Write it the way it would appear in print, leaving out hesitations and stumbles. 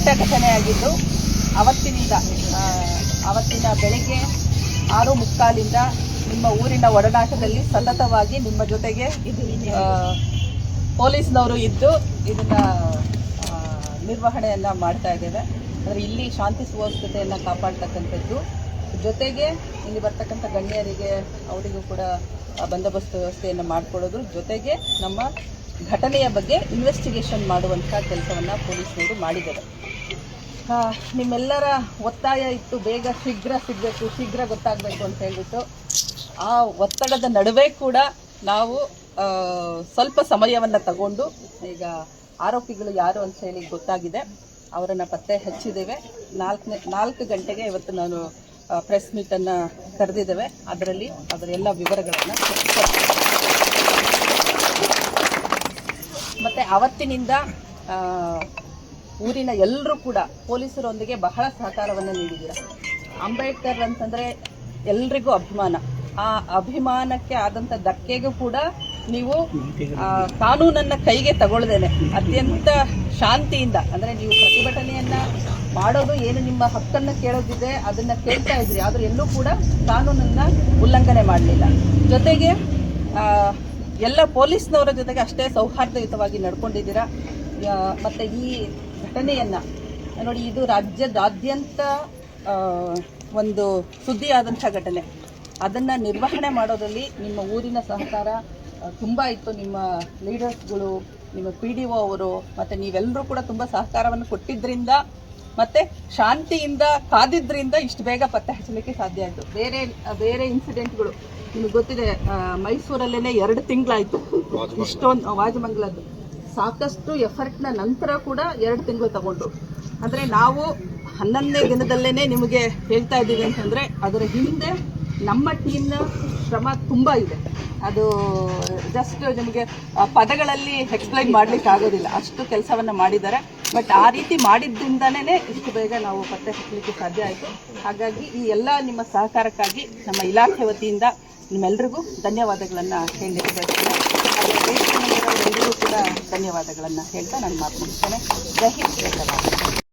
ಕೆಟ್ಟ ಘಟನೆಯಾಗಿದ್ದು ಅವತ್ತಿನ ಬೆಳಗ್ಗೆ 6:45 ನಿಮ್ಮ ಊರಿನ ಒಡನಾಟದಲ್ಲಿ ಸತತವಾಗಿ ನಿಮ್ಮ ಜೊತೆಗೆ ಪೊಲೀಸ್ನವರು ಇದ್ದು ಇದನ್ನು ನಿರ್ವಹಣೆಯನ್ನು ಮಾಡ್ತಾ ಇದ್ದೇವೆ. ಅಂದರೆ ಇಲ್ಲಿ ಶಾಂತಿ ಸುವ್ಯವಸ್ಥೆಯನ್ನು ಕಾಪಾಡ್ತಕ್ಕಂಥದ್ದು, ಜೊತೆಗೆ ಇಲ್ಲಿ ಬರ್ತಕ್ಕಂಥ ಗಣ್ಯರಿಗೆ ಅವರಿಗೂ ಕೂಡ ಬಂದೋಬಸ್ತ್ ವ್ಯವಸ್ಥೆಯನ್ನು ಮಾಡಿಕೊಡೋದು, ಜೊತೆಗೆ ನಮ್ಮ ಘಟನೆಯ ಬಗ್ಗೆ ಇನ್ವೆಸ್ಟಿಗೇಷನ್ ಮಾಡುವಂಥ ಕೆಲಸವನ್ನು ಪೊಲೀಸ್ನವರು ಮಾಡಿದ್ದಾರೆ. ನಿಮ್ಮೆಲ್ಲರ ಒತ್ತಾಯ ಇತ್ತು, ಬೇಗ ಶೀಘ್ರ ಗೊತ್ತಾಗಬೇಕು ಅಂತ ಹೇಳಿಬಿಟ್ಟು. ಆ ಒತ್ತಡದ ನಡುವೆ ಕೂಡ ನಾವು ಸ್ವಲ್ಪ ಸಮಯವನ್ನು ತಗೊಂಡು ಈಗ ಆರೋಪಿಗಳು ಯಾರು ಅಂತ ಹೇಳಿ ಗೊತ್ತಾಗಿದೆ, ಅವರನ್ನು ಪತ್ತೆ ಹಚ್ಚಿದ್ದೇವೆ. 4 ಗಂಟೆಗೆ ಇವತ್ತು ನಾನು ಪ್ರೆಸ್ ಮೀಟನ್ನು ಕರೆದಿದ್ದೇವೆ. ಅದರಲ್ಲಿ ಅದರ ಎಲ್ಲ ವಿವರಗಳನ್ನು ಮತ್ತು ಅವತ್ತಿನಿಂದ ಊರಿನ ಎಲ್ಲರೂ ಕೂಡ ಪೊಲೀಸರೊಂದಿಗೆ ಬಹಳ ಸಹಕಾರವನ್ನು ನೀಡಿದ್ದೀರ. ಅಂಬೇಡ್ಕರ್ ಅಂತಂದರೆ ಎಲ್ರಿಗೂ ಅಭಿಮಾನ. ಆ ಅಭಿಮಾನಕ್ಕೆ ಆದಂಥ ಧಕ್ಕೆಗೂ ಕೂಡ ನೀವು ಕಾನೂನನ್ನು ಕೈಗೆ ತಗೊಳ್ದೇನೆ ಅತ್ಯಂತ ಶಾಂತಿಯಿಂದ, ಅಂದರೆ ನೀವು ಪ್ರತಿಭಟನೆಯನ್ನು ಮಾಡೋದು ಏನು ನಿಮ್ಮ ಹಕ್ಕನ್ನು ಕೇಳೋದಿದೆ ಅದನ್ನು ಕೇಳ್ತಾ ಇದ್ರಿ, ಆದರೂ ಎಲ್ಲೂ ಕೂಡ ಕಾನೂನನ್ನು ಉಲ್ಲಂಘನೆ ಮಾಡಲಿಲ್ಲ. ಜೊತೆಗೆ ಎಲ್ಲ ಪೊಲೀಸ್ನವರ ಜೊತೆಗೆ ಅಷ್ಟೇ ಸೌಹಾರ್ದಯುತವಾಗಿ ನಡ್ಕೊಂಡಿದ್ದೀರಾ. ಮತ್ತು ಈ ಘಟನೆಯನ್ನು ನೋಡಿ, ಇದು ರಾಜ್ಯದಾದ್ಯಂತ ಒಂದು ಸುದ್ದಿಯಾದಂಥ ಘಟನೆ. ಅದನ್ನು ನಿರ್ವಹಣೆ ಮಾಡೋದ್ರಲ್ಲಿ ನಿಮ್ಮ ಊರಿನ ಸಹಕಾರ ತುಂಬ ಇತ್ತು. ನಿಮ್ಮ ಲೀಡರ್ಸ್ಗಳು, ನಿಮ್ಮ PDO ಅವರು ಮತ್ತು ನೀವೆಲ್ಲರೂ ಕೂಡ ತುಂಬ ಸಹಕಾರವನ್ನು ಕೊಟ್ಟಿದ್ದರಿಂದ ಮತ್ತು ಶಾಂತಿಯಿಂದ ಕಾದಿದ್ದರಿಂದ ಇಷ್ಟು ಬೇಗ ಪತ್ತೆ ಹಚ್ಚಲಿಕ್ಕೆ ಸಾಧ್ಯ ಆಯಿತು. ಬೇರೆ ಇನ್ಸಿಡೆಂಟ್ಗಳು ನಿಮಗೆ ಗೊತ್ತಿದೆ, ಮೈಸೂರಲ್ಲೇ 2 ತಿಂಗಳಾಯಿತು ಇಷ್ಟೊಂದು ವಾಜಮಂಗಲದ್ದು. ಸಾಕಷ್ಟು ಎಫರ್ಟ್ನ ನಂತರ ಕೂಡ 2 ತಿಂಗಳು ತಗೊಂಡು, ಅಂದರೆ ನಾವು 11ನೇ ದಿನದಲ್ಲೇ ನಿಮಗೆ ಹೇಳ್ತಾ ಇದ್ದೀವಿ ಅಂತಂದರೆ ಅದರ ಹಿಂದೆ ನಮ್ಮ ಟೀಮ್ನ ಶ್ರಮ ತುಂಬ ಇದೆ. ಅದು ಜಸ್ಟ್ ನಿಮಗೆ ಪದಗಳಲ್ಲಿ ಎಕ್ಸ್ಪ್ಲೈನ್ ಮಾಡಲಿಕ್ಕೆ ಆಗೋದಿಲ್ಲ, ಅಷ್ಟು ಕೆಲಸವನ್ನು ಮಾಡಿದ್ದಾರೆ. ಬಟ್ ಆ ರೀತಿ ಮಾಡಿದ್ದರಿಂದನೇ ಇಷ್ಟು ಬೇಗ ನಾವು ಪತ್ತೆ ಹಚ್ಚಲಿಕ್ಕೆ ಸಾಧ್ಯ ಆಯಿತು. ಹಾಗಾಗಿ ಈ ಎಲ್ಲ ನಿಮ್ಮ ಸಹಕಾರಕ್ಕಾಗಿ ನಮ್ಮ ಇಲಾಖೆ ವತಿಯಿಂದ ನಿಮ್ಮೆಲ್ಲರಿಗೂ ಧನ್ಯವಾದಗಳನ್ನು ಹೇಳಲಿಕ್ಕೆ ಬಯಸ್ತೇನೆ. ಹಾಗೆ ಎಲ್ಲರಿಗೂ ಕೂಡ ಧನ್ಯವಾದಗಳನ್ನು ಹೇಳ್ತಾ ನಾನು ಮಾತು ಮುಗಿಸ್ತೇನೆ. ಜೈ ಹಿಂದ್, ಜೈ ಕರ್ನಾಟಕ.